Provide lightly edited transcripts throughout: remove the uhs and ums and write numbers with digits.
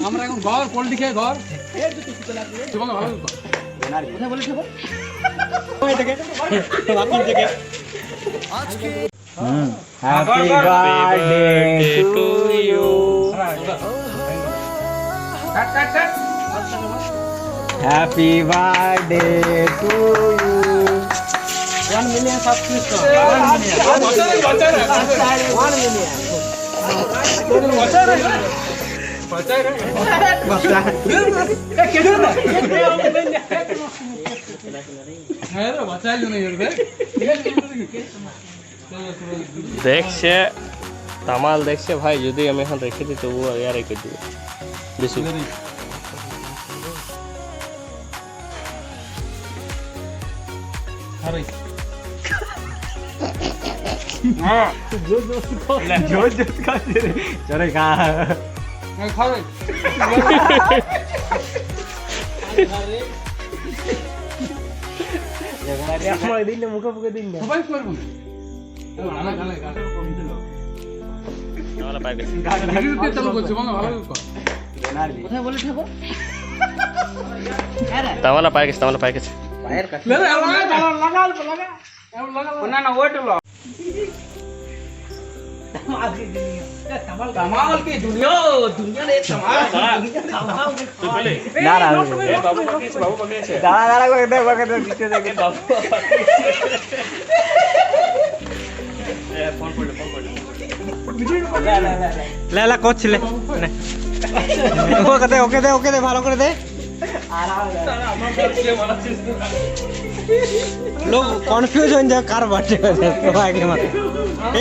আমরা এখন ঘর পোল্ট্রি খেয়ে ঘর তোমাকে ভালো কথা বলে খাবো happy birthday to you happy birthday to you 1 million subscription 1 million দেখছে তামাল দেখছে ভাই যদি আমি এখন রেখে দিই তবু আর রেখে দিব বেশি চলে খা খাবে দিলে মুখে মুখে দিন সবাই করবো তামালা পাই গেছে তামালা পাই গেছে লেলা করছিলে ওকে দে ওকে দে ভালো করে দে লোক কনফিউজ হয়ে যায় কার বার্থডে আছে সবাইকে মাথা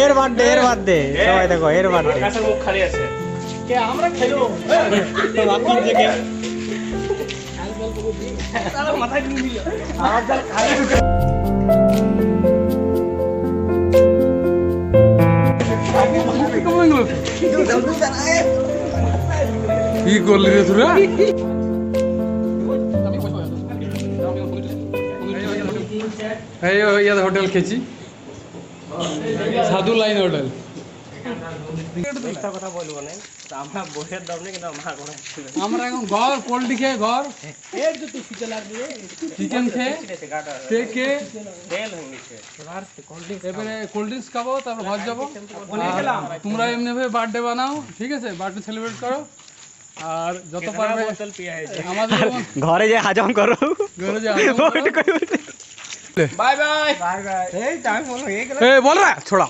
এর বার্থডে সবাই দেখো এর বার্থডে মুখ খালি আছে কে আমরা খেলো বাকি থেকে মাথায় নিয়ে নিল কি করলি রে তোরা এই ইয়াদ হোটেল খেয়েছি সাধু লাইন হোটেল কথা বলবো না আমরা বইয়ের দাম নেই কিন্তু আমরা এখন ঘর পোল্ট্রি খেয়ে ঘর চিকেন খেয়ে স্টেক খেয়ে এবারে কোল্ড ড্রিঙ্কস খাবো তারপর ঘর যাবো তোমরা এমনি ভাবে বার্থডে বানাও ঠিক আছে বার্থডে সেলিব্রেট করো আর যত পারবে আমাদের ঘরে যে হাজম করো ঘরে যে বাই বাই বাই বাই এই টাইম বলো হয়ে গেল এ বল রে ছোড়া